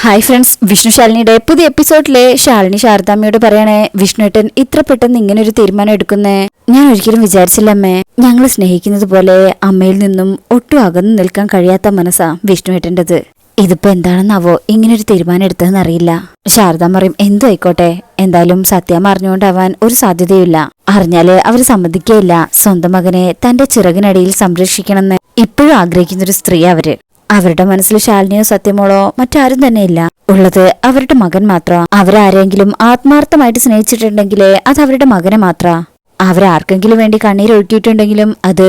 Hi friends, Vishnu ശാലിനിയുടെ പുതിയ എപ്പിസോഡിലെ ശാലിനി ശാരദാമ്മയോട് പറയണേ, വിഷ്ണുവേട്ടൻ ഇത്ര പെട്ടെന്ന് ഇങ്ങനെ ഒരു തീരുമാനം എടുക്കുന്നേ ഞാൻ ഒരിക്കലും വിചാരിച്ചില്ല അമ്മേ. ഞങ്ങൾ സ്നേഹിക്കുന്നത് പോലെ അമ്മയിൽ നിന്നും ഒട്ടും അകന്നു നിൽക്കാൻ കഴിയാത്ത മനസ്സാ വിഷ്ണുവേട്ടൻ്റെത്. ഇതിപ്പോ എന്താണെന്നാവോ ഇങ്ങനൊരു തീരുമാനം എടുത്തതെന്ന് അറിയില്ല. ശാരദാമ്മ പറയും, എന്തു ആയിക്കോട്ടെ, എന്തായാലും സത്യം അറിഞ്ഞുകൊണ്ടാവാൻ ഒരു സാധ്യതയില്ല. അറിഞ്ഞാല് അവര് സമ്മതിക്കുകയില്ല. സ്വന്തം മകനെ തന്റെ ചിറകിനടിയിൽ സംരക്ഷിക്കണമെന്ന് ഇപ്പോഴും ആഗ്രഹിക്കുന്നൊരു സ്ത്രീ അവര്. അവരുടെ മനസ്സിൽ ശാലിനിയോ സത്യമോളോ മറ്റാരും തന്നെയില്ല. ഉള്ളത് അവരുടെ മകൻ മാത്രമാ. അവരാരെങ്കിലും ആത്മാർത്ഥമായിട്ട് സ്നേഹിച്ചിട്ടുണ്ടെങ്കിലേ അത് അവരുടെ മകനെ മാത്രാ. അവരാർക്കെങ്കിലും വേണ്ടി കണ്ണീരൊഴുക്കിയിട്ടുണ്ടെങ്കിലും അത്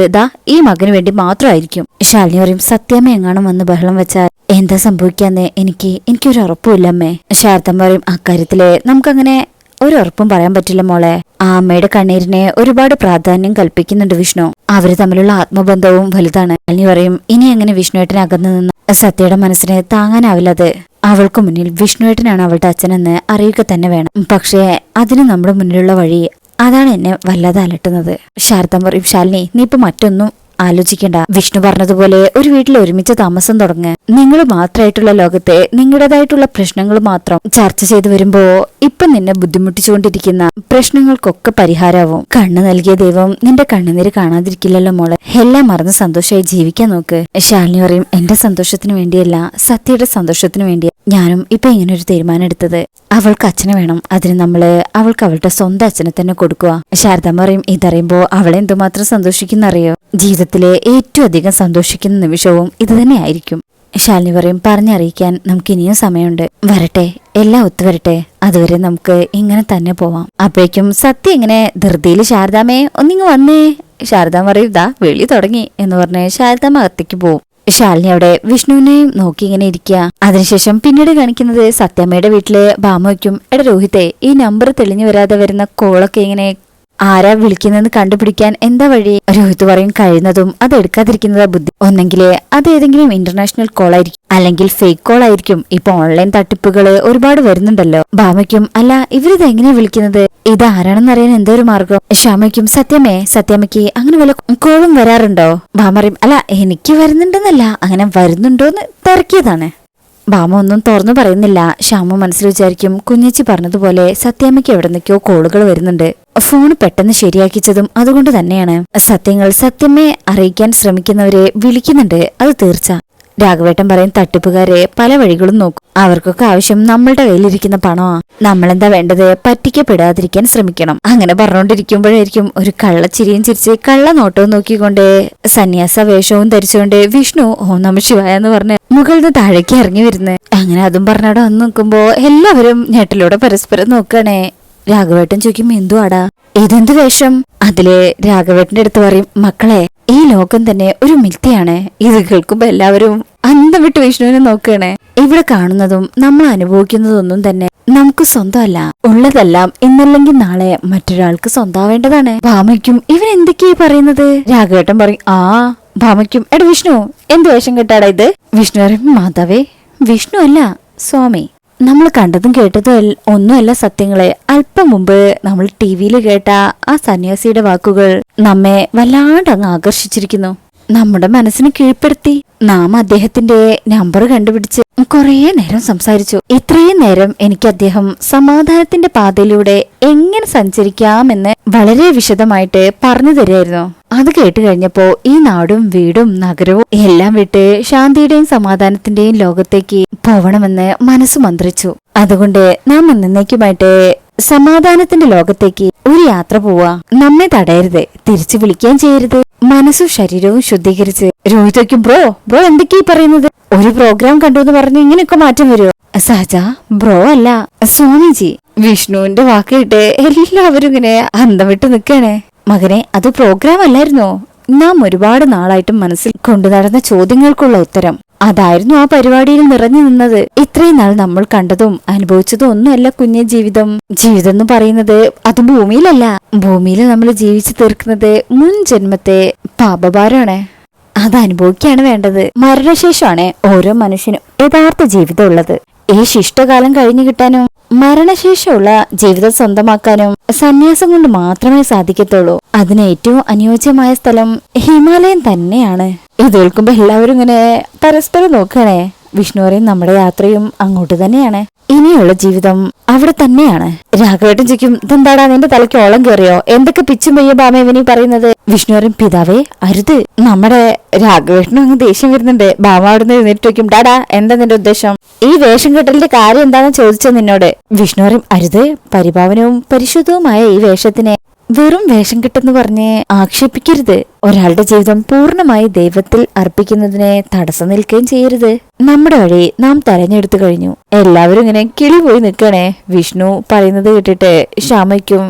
ഈ മകന് വേണ്ടി മാത്രമായിരിക്കും. ശാലിനി പറയും, സത്യമേ എങ്ങാനും വന്ന് ബഹളം വെച്ചാൽ എന്താ സംഭവിക്കാന്ന് എനിക്കൊരു ഉറപ്പുമില്ലമ്മേ. ശാരദാമ്മ പറയും, അക്കാര്യത്തില് നമുക്കങ്ങനെ ഒരു ഉറപ്പും പറയാൻ പറ്റില്ല മോളെ. ആ അമ്മയുടെ കണ്ണീരിനെ ഒരുപാട് പ്രാധാന്യം കൽപ്പിക്കുന്നുണ്ട് വിഷ്ണു. അവര് തമ്മിലുള്ള ആത്മബന്ധവും വലുതാണ്. ശാലിനി പറയും, ഇനി എങ്ങനെ വിഷ്ണുവേട്ടനെ അകന്നു നിന്ന് സത്യയുടെ മനസ്സിനെ താങ്ങാനാവില്ലത്. അവൾക്ക് മുന്നിൽ വിഷ്ണുവേട്ടനാണ് അവളുടെ അച്ഛനെന്ന് അറിയുക തന്നെ വേണം. പക്ഷേ അതിന് നമ്മുടെ മുന്നിലുള്ള വഴി അതാണ് എന്നെ വല്ലാതെ അലട്ടുന്നത്. ശാരദാമ്മ പറയും, ശാലിനി നീ ഇപ്പൊ മറ്റൊന്നും ആലോചിക്കണ്ട. വിഷ്ണു പറഞ്ഞതുപോലെ ഒരു വീട്ടിൽ ഒരുമിച്ച് താമസം തുടങ്ങ്. നിങ്ങൾ മാത്രമായിട്ടുള്ള ലോകത്തെ നിങ്ങളുടേതായിട്ടുള്ള പ്രശ്നങ്ങൾ മാത്രം ചർച്ച ചെയ്തു വരുമ്പോ ഇപ്പൊ നിന്നെ ബുദ്ധിമുട്ടിച്ചുകൊണ്ടിരിക്കുന്ന പ്രശ്നങ്ങൾക്കൊക്കെ പരിഹാരമാവും. കണ്ണു നൽകിയ ദൈവം നിന്റെ കണ്ണുനീര് കാണാതിരിക്കില്ലല്ലോ മോളെ. എല്ലാം മറന്ന് സന്തോഷമായി ജീവിക്കാൻ നോക്ക്. ശാലിനി പറയും, എന്റെ സന്തോഷത്തിന് വേണ്ടിയല്ല, സത്യയുടെ സന്തോഷത്തിന് വേണ്ടിയാ ഞാനും ഇപ്പൊ ഇങ്ങനൊരു തീരുമാനം എടുത്തത്. അവൾക്ക് അച്ഛനെ വേണം. അതിന് അവൾക്ക് അവളുടെ സ്വന്തം അച്ഛനെ തന്നെ കൊടുക്കുക. ശാരദാമ്മ പറയും, ഇതറിയുമ്പോ അവളെ എന്തുമാത്രം സന്തോഷിക്കുന്നറിയോ. ജീവിതത്തിലെ ഏറ്റവും അധികം സന്തോഷിക്കുന്ന നിമിഷവും ഇത് തന്നെയായിരിക്കും. ശാലിനി പറയും, പറഞ്ഞറിയിക്കാൻ നമുക്ക് ഇനിയും സമയമുണ്ട്. വരട്ടെ, എല്ലാം ഒത്തുവരട്ടെ. അതുവരെ നമുക്ക് ഇങ്ങനെ തന്നെ പോവാം. അപ്പോഴേക്കും സത്യം ഇങ്ങനെ ധൃതിയിൽ ശാരദാമ്മയെ ഒന്നിങ്ങ് വന്നേ. ശാരദാമ്മ പറയും, വെളി തുടങ്ങി എന്ന് പറഞ്ഞ് ശാരദാമ്മ അകത്തേക്ക് പോവും. ശാലിനി അവിടെ വിഷ്ണുവിനെയും നോക്കി ഇങ്ങനെ ഇരിക്കുക. അതിനുശേഷം പിന്നീട് കാണിക്കുന്നത് സത്യമ്മയുടെ വീട്ടില് ഭാമയ്ക്കും, എടാ രോഹിത്തെ, ഈ നമ്പർ തെളിഞ്ഞു വരാതെ വരുന്ന കോളൊക്കെ ഇങ്ങനെ ആരാ വിളിക്കുന്നതെന്ന് കണ്ടുപിടിക്കാൻ എന്താ വഴി? രോഹിത് പറയും, കഴിയുന്നതും അത് എടുക്കാതിരിക്കുന്നതാ ബുദ്ധി. ഒന്നെങ്കില് അത് ഏതെങ്കിലും ഇന്റർനാഷണൽ കോൾ ആയിരിക്കും, അല്ലെങ്കിൽ ഫേക്ക് കോൾ ആയിരിക്കും. ഇപ്പൊ ഓൺലൈൻ തട്ടിപ്പുകള് ഒരുപാട് വരുന്നുണ്ടല്ലോ. ഭാമയ്ക്കും, അല്ല ഇവരിത് എങ്ങനെയാ വിളിക്കുന്നത്, ഇത് ആരാണെന്ന് അറിയാൻ എന്തോ ഒരു മാർഗം. ശ്യാമയ്ക്കും, സത്യമ്മയ്ക്ക് അങ്ങനെ വല്ല കോളും വരാറുണ്ടോ? ഭാമ പറയും, അല്ല എനിക്ക് വരുന്നുണ്ടെന്നല്ല, അങ്ങനെ വരുന്നുണ്ടോന്ന് തിരക്കിയതാണ്. ഭാമ ഒന്നും തുറന്നു പറയുന്നില്ല. ശ്യാമ മനസ്സിൽ വിചാരിക്കും, കുഞ്ഞച്ചി പറഞ്ഞതുപോലെ സത്യാമ്മയ്ക്ക് എവിടെ നിന്നൊക്കെയോ കോളുകൾ വരുന്നുണ്ട്. ഫോൺ പെട്ടെന്ന് ശരിയാക്കിച്ചതും അതുകൊണ്ട് തന്നെയാണ്. സത്യങ്ങൾ സത്യമേ അറിയിക്കാൻ ശ്രമിക്കുന്നവരെ വിളിക്കുന്നുണ്ട്, അത് തീർച്ച. രാഘവേട്ടൻ പറയും, തട്ടിപ്പുകാരെ പല വഴികളും നോക്കും. അവർക്കൊക്കെ ആവശ്യം നമ്മളുടെ കയ്യിലിരിക്കുന്ന പണമാ. നമ്മളെന്താ വേണ്ടത്, പറ്റിക്കപ്പെടാതിരിക്കാൻ ശ്രമിക്കണം. അങ്ങനെ പറഞ്ഞുകൊണ്ടിരിക്കുമ്പോഴായിരിക്കും ഒരു കള്ളച്ചിരിയും ചിരിച്ച് കള്ള നോട്ടവും നോക്കിക്കൊണ്ട് സന്യാസ വേഷവും ധരിച്ചുകൊണ്ട് വിഷ്ണു ഓം നമഃ ശിവായ എന്ന് പറഞ്ഞ് മുകളിൽ താഴേക്ക് ഇറങ്ങി വരുന്നത്. അങ്ങനെ അതും പറഞ്ഞവിടെ വന്ന് നോക്കുമ്പോ എല്ലാവരും ഞെട്ടിലൂടെ പരസ്പരം നോക്കണേ. രാഘവേട്ടൻ ചോദിക്കും, എന്തുവാടാ ഇതെന്ത് വേഷം? അതില് രാഘവേട്ടന്റെ അടുത്ത് പറയും, മക്കളെ ഈ ലോകം തന്നെ ഒരു മിഥ്യയാണ്. ഇത് കേൾക്കുമ്പോ എല്ലാവരും അന്തം വിട്ട് വിഷ്ണുവിനെ നോക്കുകയാണ്. ഇവിടെ കാണുന്നതും നമ്മൾ അനുഭവിക്കുന്നതൊന്നും തന്നെ നമുക്ക് സ്വന്തമല്ല. ഉള്ളതെല്ലാം ഇന്നല്ലെങ്കിൽ നാളെ മറ്റൊരാൾക്ക് സ്വന്തമാവേണ്ടതാണ്. ഭാമയ്ക്കും, ഇവരെന്തൊക്കെയാ പറയുന്നത്? രാഘവേട്ടൻ പറയും, ഭാമയ്ക്കും, എടാ വിഷ്ണു എന്ത് വേഷം കെട്ടാടാ ഇത്? വിഷ്ണു പറയും, മാതാവേ വിഷ്ണു അല്ല സ്വാമി. നമ്മൾ കണ്ടതും കേട്ടതും ഒന്നുമല്ല സത്യങ്ങളെ. അല്പം മുമ്പ് നമ്മൾ ടിവിയിൽ കേട്ട ആ സന്യാസിയുടെ വാക്കുകൾ നമ്മെ വല്ലാണ്ട് അങ്ങ് ആകർഷിച്ചിരിക്കുന്നു. നമ്മുടെ മനസ്സിന് കീഴ്പ്പെടുത്തി. നാം അദ്ദേഹത്തിന്റെ നമ്പർ കണ്ടുപിടിച്ച് കുറേ നേരം സംസാരിച്ചു. ഇത്രയും നേരം എനിക്ക് അദ്ദേഹം സമാധാനത്തിന്റെ പാതയിലൂടെ എങ്ങനെ സഞ്ചരിക്കാമെന്ന് വളരെ വിശദമായിട്ട് പറഞ്ഞു തരുമായിരുന്നു. അത് കേട്ട് കഴിഞ്ഞപ്പോ ഈ നാടും വീടും നഗരവും എല്ലാം വിട്ട് ശാന്തിയുടെയും സമാധാനത്തിന്റെയും ലോകത്തേക്ക് പോവണമെന്ന് മനസ്സ് മന്ത്രിച്ചു. അതുകൊണ്ട് നാം എന്നേക്കുമായിട്ട് സമാധാനത്തിന്റെ ലോകത്തേക്ക് ഒരു യാത്ര പോവാ. നമ്മെ തടയരുത്, തിരിച്ചു വിളിക്കുകയും ചെയ്യരുത്. മനസ്സും ശരീരവും ശുദ്ധീകരിച്ച്. രോഹിതയ്ക്കും, ബ്രോ എന്തൊക്കെയാ പറയുന്നത്? ഒരു പ്രോഗ്രാം കണ്ടു എന്ന് പറഞ്ഞ് ഇങ്ങനെയൊക്കെ മാറ്റം വരുമോ? സഹജ, ബ്രോ അല്ല സ്വാമിജി. വിഷ്ണുവിന്റെ വാക്ക് കേട്ട് എല്ലാവരും ഇങ്ങനെ അന്തം വിട്ട് നിൽക്കണേ. മകനെ, അത് പ്രോഗ്രാം അല്ലായിരുന്നോ? നാം ഒരുപാട് നാളായിട്ടും മനസ്സിൽ കൊണ്ടു നടന്ന ചോദ്യങ്ങൾക്കുള്ള ഉത്തരം അതായിരുന്നു ആ പരിപാടിയിൽ നിറഞ്ഞു നിന്നത്. ഇത്രയും നാൾ നമ്മൾ കണ്ടതും അനുഭവിച്ചതും ഒന്നുമല്ല കുഞ്ഞെ ജീവിതം. ജീവിതം എന്ന് പറയുന്നത് അത് ഭൂമിയിലല്ല. ഭൂമിയിൽ നമ്മൾ ജീവിച്ചു തീർക്കുന്നത് മുൻ ജന്മത്തെ പാപഭാരമാണ്. അത് അനുഭവിക്കാണ് വേണ്ടത്. മരണശേഷമാണ് ഓരോ മനുഷ്യനും യഥാർത്ഥ ജീവിതം ഉള്ളത്. ഈ ശിഷ്ടകാലം കഴിഞ്ഞു കിട്ടാനും മരണശേഷമുള്ള ജീവിതം സ്വന്തമാക്കാനും സന്യാസം കൊണ്ട് മാത്രമേ സാധിക്കത്തുള്ളൂ. അതിന് ഏറ്റവും അനുയോജ്യമായ സ്ഥലം ഹിമാലയം തന്നെയാണ്. ഇത് കേൾക്കുമ്പോ എല്ലാവരും ഇങ്ങനെ പരസ്പരം നോക്കണേ. വിഷ്ണു പറയും നമ്മുടെ യാത്രയും അങ്ങോട്ട് തന്നെയാണ്. ഇനിയുള്ള ജീവിതം അവിടെ തന്നെയാണ്. രാഘവേട്ടൻ ചോദിക്കും, ഇതെന്താടാ നിന്റെ തലയ്ക്ക് ഓളം കയറിയോ? എന്തൊക്കെ പിച്ചും പെയ്യ ബാമ ഇവനീ പറയുന്നത്? വിഷ്ണു പറയും, പിതാവേ അരുത്. നമ്മുടെ രാഘവേട്ടനും അങ്ങ് ദേഷ്യം വരുന്നുണ്ട്. ബാമ അവിടുന്ന് എഴുന്നേറ്റ് വയ്ക്കും, ഡാടാ എന്താ നിന്റെ ഉദ്ദേശം? ഈ വേഷം കെട്ടലിന്റെ കാര്യം എന്താണെന്ന് ചോദിച്ചത് നിന്നോട്. വിഷ്ണു പറയും, അരുത്. പരിപാവനവും പരിശുദ്ധവുമായ ഈ വേഷത്തിനെ വെറും വേഷം കെട്ടെന്ന് പറഞ്ഞ് ആക്ഷേപിക്കരുത്. ഒരാളുടെ ജീവിതം പൂർണ്ണമായി ദൈവത്തിൽ അർപ്പിക്കുന്നതിനെ തടസ്സം നിൽക്കുകയും ചെയ്യരുത്. നമ്മുടെ വഴി നാം തെരഞ്ഞെടുത്തു കഴിഞ്ഞു. എല്ലാവരും ഇങ്ങനെ കിളി പോയി നിൽക്കണേ. വിഷ്ണു പറയുന്നത് കേട്ടിട്ട് ശ്യാമയ്ക്കും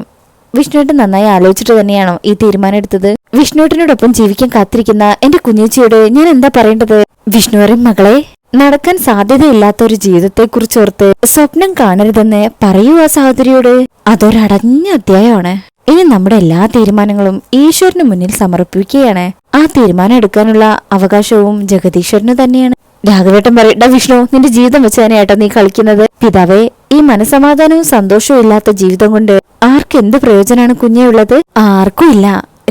വിഷ്ണുവേട്ടൻ നന്നായി ആലോചിച്ചിട്ട് തന്നെയാണോ ഈ തീരുമാനം എടുത്തത്? വിഷ്ണുവേട്ടനോടൊപ്പം ജീവിക്കാൻ കാത്തിരിക്കുന്ന എന്റെ കുഞ്ഞേച്ചിയോട് ഞാൻ എന്താ പറയേണ്ടത്? വിഷ്ണു പറയും, മകളെ നടക്കാൻ സാധ്യതയില്ലാത്ത ഒരു ജീവിതത്തെക്കുറിച്ചോർത്ത് സ്വപ്നം കാണരുതെന്ന് പറയൂ ആ സഹോദരിയോട്. അതൊരടഞ്ഞ അധ്യായമാണ്. ഇനി നമ്മുടെ എല്ലാ തീരുമാനങ്ങളും ഈശ്വരന് മുന്നിൽ സമർപ്പിക്കുകയാണ്. ആ തീരുമാനം എടുക്കാനുള്ള അവകാശവും ജഗദീശ്വരന് തന്നെയാണ്. രാഘവേട്ടൻ പറയണ്ട, വിഷ്ണു നിന്റെ ജീവിതം വെച്ച് തന്നെയാട്ടോ നീ കളിക്കുന്നത്. പിതാവേ, ഈ മനസമാധാനവും സന്തോഷവും ഇല്ലാത്ത ജീവിതം കൊണ്ട് ആർക്കെന്ത് പ്രയോജനമാണ് കുഞ്ഞേ ഉള്ളത്? ആർക്കും ഇല്ല.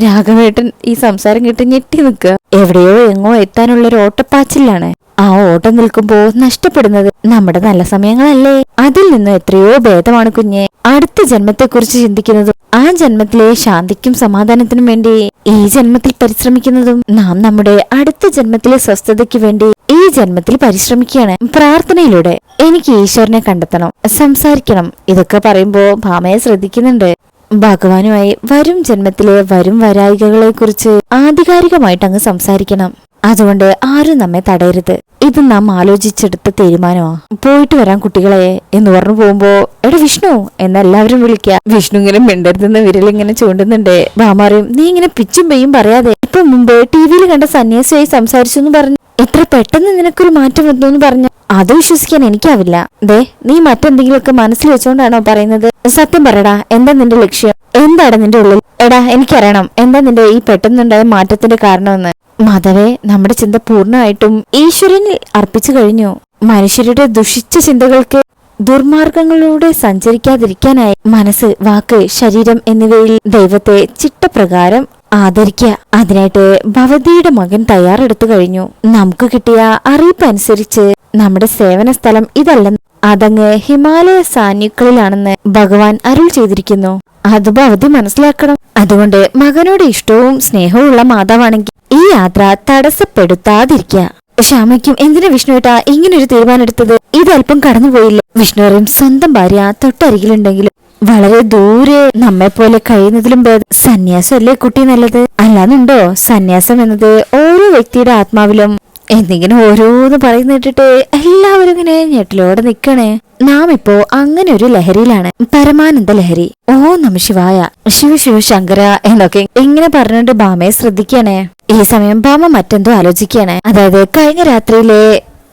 രാഘവേട്ടൻ ഈ സംസാരം കേട്ട് ഞെട്ടി നിൽക്കുക. എവിടെയോ എങ്ങോ എത്താനുള്ളൊരു ഓട്ടപ്പാച്ചിലാണ്. ആ ഓട്ടം നിൽക്കുമ്പോ നഷ്ടപ്പെടുന്നത് നമ്മുടെ നല്ല സമയങ്ങളല്ലേ? അതിൽ നിന്ന് എത്രയോ ഭേദമാണ് കുഞ്ഞെ അടുത്ത ജന്മത്തെക്കുറിച്ച് ചിന്തിക്കുന്നതും ആ ജന്മത്തിലെ ശാന്തിക്കും സമാധാനത്തിനും വേണ്ടി ഈ ജന്മത്തിൽ പരിശ്രമിക്കുന്നതും. നാം നമ്മുടെ അടുത്ത ജന്മത്തിലെ സ്വസ്ഥതയ്ക്ക് വേണ്ടി ഈ ജന്മത്തിൽ പരിശ്രമിക്കുകയാണ് പ്രാർത്ഥനയിലൂടെ. എനിക്ക് ഈശ്വരനെ കണ്ടെത്തണം, സംസാരിക്കണം. ഇതൊക്കെ പറയുമ്പോ ഭാമയെ ശ്രദ്ധിക്കുന്നുണ്ട്. ഭഗവാനുമായി വരും ജന്മത്തിലെ വരും വരായികകളെ കുറിച്ച് ആധികാരികമായിട്ട് അങ്ങ് സംസാരിക്കണം. അതുകൊണ്ട് ആരും നമ്മെ തടയരുത്. ഇത് നാം ആലോചിച്ചെടുത്ത തീരുമാനമാ. പോയിട്ട് വരാം കുട്ടികളെ എന്ന് പറഞ്ഞു പോകുമ്പോ എടാ വിഷ്ണു എന്നെല്ലാവരും വിളിക്കുക. വിഷ്ണു ഇങ്ങനെ മിണ്ടരുതെന്ന് വിരലിങ്ങനെ ചൂണ്ടുന്നുണ്ട്. ഭാമാറിയും, നീ ഇങ്ങനെ പിച്ചും പെയ്യും പറയാതെ. ഇപ്പൊ മുമ്പ് ടിവിയിൽ കണ്ട സന്യാസിയായി സംസാരിച്ചു എന്ന് പറഞ്ഞു. എത്ര പെട്ടെന്ന് നിനക്കൊരു മാറ്റം വന്നു എന്ന് പറഞ്ഞു. അത് വിശ്വസിക്കാൻ എനിക്കാവില്ല. ദേ, നീ മറ്റെന്തെങ്കിലുമൊക്കെ മനസ്സിൽ വെച്ചോണ്ടാണോ പറയുന്നത്? സത്യം പറയടാ, എന്താ നിന്റെ ലക്ഷ്യം? എന്താണ് നിന്റെ ഉള്ളിൽ? എടാ എനിക്കറിയണം, എന്താ നിന്റെ ഈ പെട്ടെന്നുണ്ടായ മാറ്റത്തിന്റെ കാരണമെന്ന്. മാധവേ, നമ്മുടെ ചിന്ത പൂർണ്ണമായിട്ടും ഈശ്വരനിൽ അർപ്പിച്ചു കഴിഞ്ഞു. മനുഷ്യരുടെ ദുഷിച്ച ചിന്തകൾക്ക് ദുർമാർഗങ്ങളിലൂടെ സഞ്ചരിക്കാതിരിക്കാനായി മനസ്സ്, വാക്ക്, ശരീരം എന്നിവയിൽ ദൈവത്തെ ചിട്ടപ്രകാരം ആദരിക്കുക. അതിനായിട്ട് ഭവതിയുടെ മകൻ തയ്യാറെടുത്തു കഴിഞ്ഞു. നമുക്ക് കിട്ടിയ അറിയിപ്പ് അനുസരിച്ച് നമ്മുടെ സേവന സ്ഥലം ഇതല്ലെന്ന്, അതങ്ങ് ഹിമാലയ സാന്യുക്കളിലാണെന്ന് ഭഗവാൻ അരുൾ ചെയ്തിരിക്കുന്നു. അത് ഭവതി മനസ്സിലാക്കണം. അതുകൊണ്ട് മകനോട് ഇഷ്ടവും സ്നേഹവും ഉള്ള മാതാവാണെങ്കിൽ ഈ യാത്ര തടസ്സപ്പെടുത്താതിരിക്കുക. ശ്യാമയ്ക്കും എന്തിനാ വിഷ്ണുവേട്ടാ ഇങ്ങനൊരു തീരുമാനം എടുത്തത്? ഇതല്പം കടന്നുപോയില്ലേ? വിഷ്ണുവരെയും സ്വന്തം ഭാര്യ തൊട്ടരികിലുണ്ടെങ്കിലും വളരെ ദൂരെ നമ്മെ പോലെ കഴിയുന്നതിലും ഭേദം സന്യാസം അല്ലേ കുട്ടി നല്ലത്? അല്ലാന്നുണ്ടോ? സന്യാസം എന്നത് ഓരോ വ്യക്തിയുടെ ആത്മാവിലും എന്തെങ്കിലും ഓരോന്ന് പറയുന്ന കേട്ടിട്ട് എല്ലാവരും ഇങ്ങനെ ഞെട്ടിലോടെ നിക്കണേ. നാം ഇപ്പോ അങ്ങനെ ഒരു ലഹരിയിലാണ്, പരമാനന്ദ ലഹരി. ഓ നമ ശിവായ, ശിവ ശിവ ശങ്കര എന്നൊക്കെ ഇങ്ങനെ പറഞ്ഞിട്ട് ഭാമയെ ശ്രദ്ധിക്കണേ. ഈ സമയം ഭാമ മറ്റെന്തോ ആലോചിക്കണേ. അതായത് കഴിഞ്ഞ രാത്രിയിലെ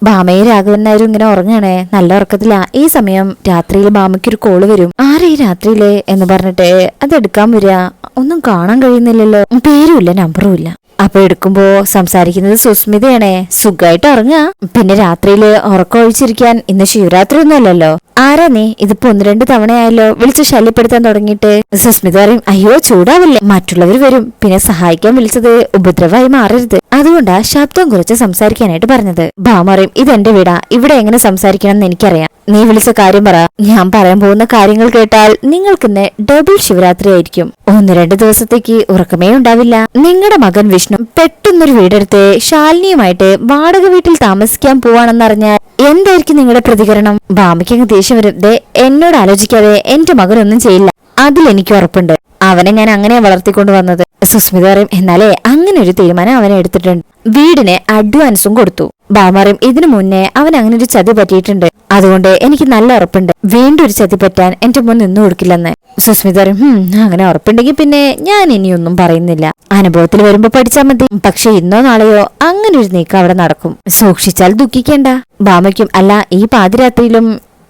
ഭാമയെ രാഘവൻ നായരും ഇങ്ങനെ ഉറങ്ങണേ, നല്ല ഉറക്കത്തിലാ. ഈ സമയം രാത്രിയിൽ ഭാമയ്ക്കൊരു കോള് വരും. ആരെ ഈ രാത്രിയില് എന്ന് പറഞ്ഞിട്ട് അതെടുക്കാൻ വരിക. ഒന്നും കാണാൻ കഴിയുന്നില്ലല്ലോ, പേരുമില്ല നമ്പറും ഇല്ല. അപ്പൊ എടുക്കുമ്പോ സംസാരിക്കുന്നത് സുസ്മിതയാണേ. സുഖമായിട്ട് ഉറങ്ങാ. പിന്നെ രാത്രിയില് ഉറക്കം ഒഴിച്ചിരിക്കാൻ ഇന്ന് ശിവരാത്രി ഒന്നും അല്ലല്ലോ. ആരാ നീ? ഇതിപ്പോ 1-2 തവണയായല്ലോ വിളിച്ച് ശല്യപ്പെടുത്താൻ തുടങ്ങിയിട്ട്. സുസ്മിത പറയും, അയ്യോ ചൂടാവില്ലേ, മറ്റുള്ളവർ വരും. പിന്നെ സഹായിക്കാൻ വിളിച്ചത് ഉപദ്രവമായി മാറരുത്, അതുകൊണ്ടാ ശബ്ദം കുറച്ച് സംസാരിക്കാനായിട്ട് പറഞ്ഞത്. ഭാമ പറയും, ഇതെന്റെ വീടാ, ഇവിടെ എങ്ങനെ സംസാരിക്കണം എന്ന് എനിക്കറിയാം. നീ വിളിച്ച കാര്യം പറ. ഞാൻ പറയാൻ പോകുന്ന കാര്യങ്ങൾ കേട്ടാൽ നിങ്ങൾക്കിന്ന് ഡബിൾ ശിവരാത്രി ആയിരിക്കും. 1-2 ദിവസത്തേക്ക് ഉറക്കമേ ഉണ്ടാവില്ല. നിങ്ങളുടെ മകൻ വിഷ്ണു പെട്ടെന്നൊരു വീടെടുത്ത് ശാലിനിയുമായിട്ട് വാടക വീട്ടിൽ താമസിക്കാൻ പോവാണെന്നറിഞ്ഞാൽ എന്തായിരിക്കും നിങ്ങളുടെ പ്രതികരണം? ഭാമയ്ക്ക് അങ്ങ് ദേഷ്യം വരും. ദേ, എന്നോട് ആലോചിക്കാതെ എന്റെ മകനൊന്നും ചെയ്യില്ല, അതിലെനിക്ക് ഉറപ്പുണ്ട്. അവനെ ഞാൻ അങ്ങനെ വളർത്തിക്കൊണ്ട് വന്നത്. സുസ്മിത പറയും, എന്നാലേ അങ്ങനെ ഒരു തീരുമാനം അവനെ എടുത്തിട്ടുണ്ട്. വീടിന് അഡ്വാൻസും കൊടുത്തു. ഭാമറിയും, ഇതിനു മുന്നേ അവൻ അങ്ങനെ ഒരു ചതി പറ്റിയിട്ടുണ്ട്. അതുകൊണ്ട് എനിക്ക് നല്ല ഉറപ്പുണ്ട് വീണ്ടും ഒരു ചതി പറ്റാൻ എന്റെ മുൻ നിന്നു കൊടുക്കില്ലെന്ന്. സുസ്മിത പറയും, അങ്ങനെ ഉറപ്പുണ്ടെങ്കിൽ പിന്നെ ഞാൻ ഇനിയൊന്നും പറയുന്നില്ല. അനുഭവത്തിൽ വരുമ്പോ പഠിച്ചാൽ മതി. പക്ഷെ ഇന്നോ നാളെയോ അങ്ങനെ ഒരു നീക്കം അവിടെ നടക്കും. സൂക്ഷിച്ചാൽ ദുഃഖിക്കേണ്ട. ഭാമയ്ക്കും, അല്ല ഈ പാതിരാത്രിയിലും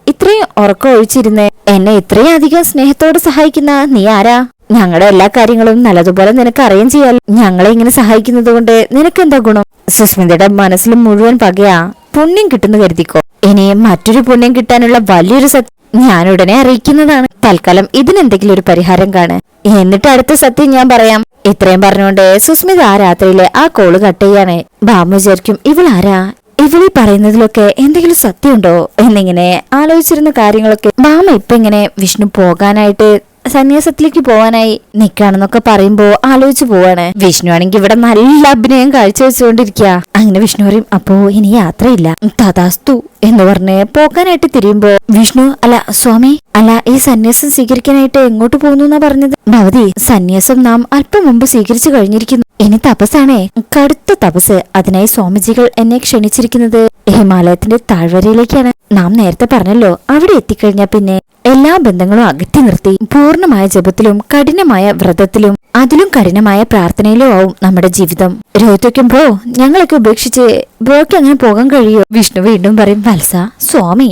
ഇത്രയും ഉറക്കം ഒഴിച്ചിരുന്ന് എന്നെ ഇത്രയും അധികം സ്നേഹത്തോടെ സഹായിക്കുന്ന നീ ആരാ? ഞങ്ങളുടെ എല്ലാ കാര്യങ്ങളും നല്ലതുപോലെ നിനക്ക് അറിയാൻ ചെയ്യാൽ ഞങ്ങളെ ഇങ്ങനെ സഹായിക്കുന്നത് കൊണ്ട് നിനക്കെന്താ ഗുണം? സുസ്മിതയുടെ മനസ്സിൽ മുഴുവൻ പകയാ. പുണ്യം കിട്ടുന്നു കരുതിക്കോ. ഇനി മറ്റൊരു പുണ്യം കിട്ടാനുള്ള വലിയൊരു സത്യം ഞാൻ ഉടനെ അറിയിക്കുന്നതാണ്. തൽക്കാലം ഇതിനെന്തെങ്കിലും ഒരു പരിഹാരം കാണ്, എന്നിട്ട് അടുത്ത സത്യം ഞാൻ പറയാം. ഇത്രയും പറഞ്ഞുകൊണ്ട് സുസ്മിത ആ രാത്രിയിലെ ആ കോള് കട്ട് ചെയ്യാണേ. ഭാമ വിചാരിക്കും, ഇവളാരാ ഇവളീ പറയുന്നതിലൊക്കെ എന്തെങ്കിലും സത്യമുണ്ടോ എന്നിങ്ങനെ ആലോചിച്ചിരുന്ന കാര്യങ്ങളൊക്കെ ഭാമ ഇപ്പൊ ഇങ്ങനെ വിഷ്ണു പോകാനായിട്ട് സന്യാസത്തിലേക്ക് പോവാനായി നിക്കാണെന്നൊക്കെ പറയുമ്പോ ആലോചിച്ചു പോവാണ്. വിഷ്ണു ആണെങ്കിൽ ഇവിടെ നല്ല അഭിനയം കാഴ്ചവെച്ചുകൊണ്ടിരിക്കുക. അങ്ങനെ വിഷ്ണു പറയും, അപ്പോ ഇനി യാത്രയില്ല, തഥാസ്തു എന്ന് പറഞ്ഞ് പോകാനായിട്ട് തിരിയുമ്പോ വിഷ്ണു, അല്ല സ്വാമി, അല്ല ഈ സന്യാസം സ്വീകരിക്കാനായിട്ട് എങ്ങോട്ട് പോകുന്നു എന്നാ പറഞ്ഞത്? ഭവതി, സന്യാസം നാം അല്പം മുമ്പ് സ്വീകരിച്ചു കഴിഞ്ഞിരിക്കുന്നു. ഇനി തപസ്സാണേ, കടുത്ത തപസ്. അതിനായി സ്വാമിജികൾ എന്നെ ക്ഷണിച്ചിരിക്കുന്നത് ഹിമാലയത്തിന്റെ താഴ്വരയിലേക്കാണ്. നാം നേരത്തെ പറഞ്ഞല്ലോ, അവിടെ എത്തിക്കഴിഞ്ഞാൽ പിന്നെ എല്ലാ ബന്ധങ്ങളും അകറ്റി നിർത്തി പൂർണ്ണമായ ജപത്തിലും കഠിനമായ വ്രതത്തിലും അതിലും കഠിനമായ പ്രാർത്ഥനയിലും ആവും നമ്മുടെ ജീവിതം. രോഹിത്വയ്ക്കും ബ്രോ, ഞങ്ങളൊക്കെ ഉപേക്ഷിച്ച് ബ്രോയ്ക്ക് അങ്ങനെ പോകാൻ കഴിയോ? വിഷ്ണു വീണ്ടും പറയും, വത്സ സ്വാമി,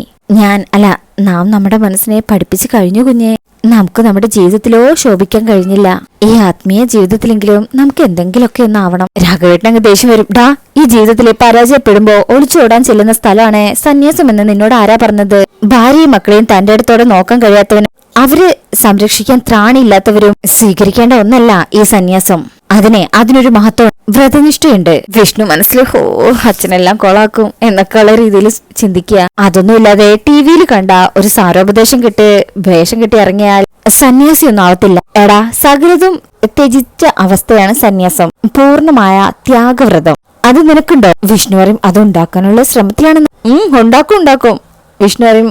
നാം നമ്മുടെ മനസ്സിനെ പഠിപ്പിച്ചു കഴിഞ്ഞു കുഞ്ഞെ. നമുക്ക് നമ്മുടെ ജീവിതത്തിലോ ശോഭിക്കാൻ കഴിഞ്ഞില്ല, ഈ ആത്മീയ ജീവിതത്തിലെങ്കിലും നമുക്ക് എന്തെങ്കിലുമൊക്കെ ഒന്നാവണം. രാഘവേട്ടൻ അങ്ങ് ദേഷ്യം വരും. ഡാ, ഈ ജീവിതത്തിലെ പരാജയപ്പെടുമ്പോ ഒളിച്ചോടാൻ ചെല്ലുന്ന സ്ഥലമാണ് സന്യാസം എന്ന് നിന്നോട് ആരാ പറഞ്ഞത്? ഭാര്യയും മക്കളെയും തന്റെ അടുത്തോടെ നോക്കാൻ കഴിയാത്തവനും അവര് സംരക്ഷിക്കാൻ ത്രാണിയില്ലാത്തവരും സ്വീകരിക്കേണ്ട ഒന്നല്ല ഈ സന്യാസം. അതിനൊരു മഹത്വം, വ്രതനിഷ്ഠയുണ്ട്. വിഷ്ണു മനസ്സിൽ അച്ഛനെല്ലാം കൊളാക്കും എന്നൊക്കെയുള്ള രീതിയിൽ ചിന്തിക്കുക. അതൊന്നുമില്ലാതെ ടിവിയിൽ കണ്ട ഒരു സാരോപദേശം വേഷം കെട്ടി ഇറങ്ങിയാൽ സന്യാസിയൊന്നും ആവത്തില്ല. എടാ, സകലതും ത്യജിച്ച അവസ്ഥയാണ് സന്യാസം, പൂർണ്ണമായ ത്യാഗവ്രതം. അത് നിനക്കുണ്ടോ? വിഷ്ണു പറയും, അതുണ്ടാക്കാനുള്ള ശ്രമത്തിലാണെന്ന്. ഉണ്ടാക്കും. വിഷ്ണു പറയും,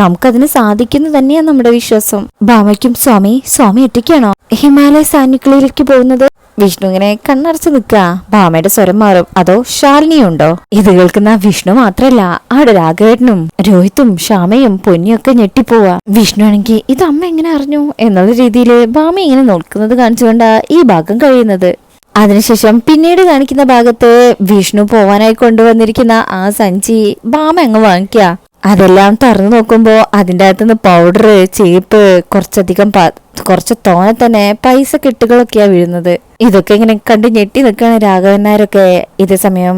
നമുക്കതിന് സാധിക്കുന്നു തന്നെയാ നമ്മുടെ വിശ്വാസം. ഭാമയ്ക്കും, സ്വാമി ഒറ്റയ്ക്കാണോ ഹിമാലയ സാനുക്കളിലേക്ക് പോകുന്നത്? വിഷ്ണു ഇങ്ങനെ കണ്ണടച്ച് നിൽക്കുക. ഭാമയുടെ സ്വരം മാറും. അതോ ശാലിനിയുണ്ടോ? ഇത് കേൾക്കുന്ന വിഷ്ണു മാത്രല്ല, അവിടെ രാഘവേട്ടനും രോഹിത്തും ശ്യാമയും പൊന്നിയും ഒക്കെ ഞെട്ടിപ്പോവാ. വിഷ്ണു ആണെങ്കിൽ ഇത് അമ്മ എങ്ങനെ അറിഞ്ഞു എന്നുള്ള രീതിയില് ഭാമ ഇങ്ങനെ നോക്കുന്നത് കാണിച്ചുകൊണ്ടാ ഈ ഭാഗം കഴിയുന്നത്. അതിനുശേഷം പിന്നീട് കാണിക്കുന്ന ഭാഗത്ത് വിഷ്ണു പോവാനായി കൊണ്ടുവന്നിരിക്കുന്ന ആ സഞ്ചി ഭാമ അങ്ങ് വാങ്ങിക്കുക. അതെല്ലാം തുറന്നു നോക്കുമ്പോ അതിൻ്റെ അകത്തുനിന്ന് പൗഡർ, ചേപ്പ്, കുറച്ച് തോനെ തന്നെ പൈസ കെട്ടുകളൊക്കെയാ വീഴുന്നത്. ഇതൊക്കെ ഇങ്ങനെ കണ്ട് ഞെട്ടി നിൽക്കുകയാണ് രാഘവൻ നായരൊക്കെ. ഇതേ സമയം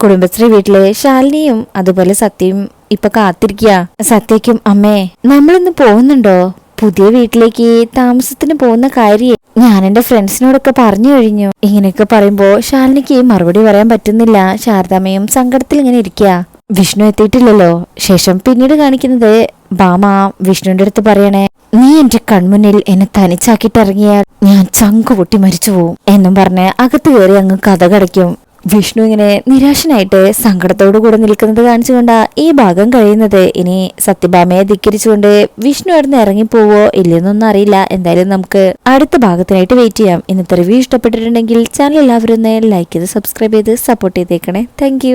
കുടുംബശ്രീ വീട്ടിലെ ശാലിനിയും അതുപോലെ സത്യയും ഇപ്പൊ കാത്തിരിക്കുക. സത്യയ്ക്കും, അമ്മേ നമ്മളിന്ന് പോകുന്നുണ്ടോ? പുതിയ വീട്ടിലേക്ക് താമസത്തിന് പോകുന്ന കാര്യം ഞാൻ എന്റെ ഫ്രണ്ട്സിനോടൊക്കെ പറഞ്ഞു കഴിഞ്ഞു. ഇങ്ങനെയൊക്കെ പറയുമ്പോ ശാലിനിക്ക് മറുപടി പറയാൻ പറ്റുന്നില്ല. ശാരദാമ്മയും സങ്കടത്തിൽ ഇങ്ങനെ ഇരിക്കുക. വിഷ്ണു എത്തിയിട്ടില്ലല്ലോ. ശേഷം പിന്നീട് കാണിക്കുന്നത് ഭാമ വിഷ്ണുവിന്റെ അടുത്ത് പറയണേ, നീ എന്റെ കൺമുന്നിൽ എന്നെ തനിച്ചാക്കിയിട്ടിറങ്ങിയാൽ ഞാൻ ചങ്കു പൊട്ടി മരിച്ചു പോവും എന്നും പറഞ്ഞ് അകത്ത് കയറി അങ്ങ് കഥ കടയ്ക്കും. വിഷ്ണു ഇങ്ങനെ നിരാശനായിട്ട് സങ്കടത്തോടു കൂടെ നിൽക്കുന്നത് കാണിച്ചുകൊണ്ടാ ഈ ഭാഗം കഴിയുന്നത്. ഇനി സത്യഭാമയെ ധിക്കരിച്ചുകൊണ്ട് വിഷ്ണു അവിടെ നിന്ന് ഇറങ്ങിപ്പോവോ ഇല്ലെന്നൊന്നും അറിയില്ല. എന്തായാലും നമുക്ക് അടുത്ത ഭാഗത്തിനായിട്ട് വെയിറ്റ് ചെയ്യാം. ഇന്നത്തെ റിവ്യൂ ഇഷ്ടപ്പെട്ടിട്ടുണ്ടെങ്കിൽ ചാനൽ എല്ലാവരും ഒന്ന് ലൈക്ക് ചെയ്ത് സബ്സ്ക്രൈബ് ചെയ്ത് സപ്പോർട്ട് ചെയ്തേക്കണേ. താങ്ക്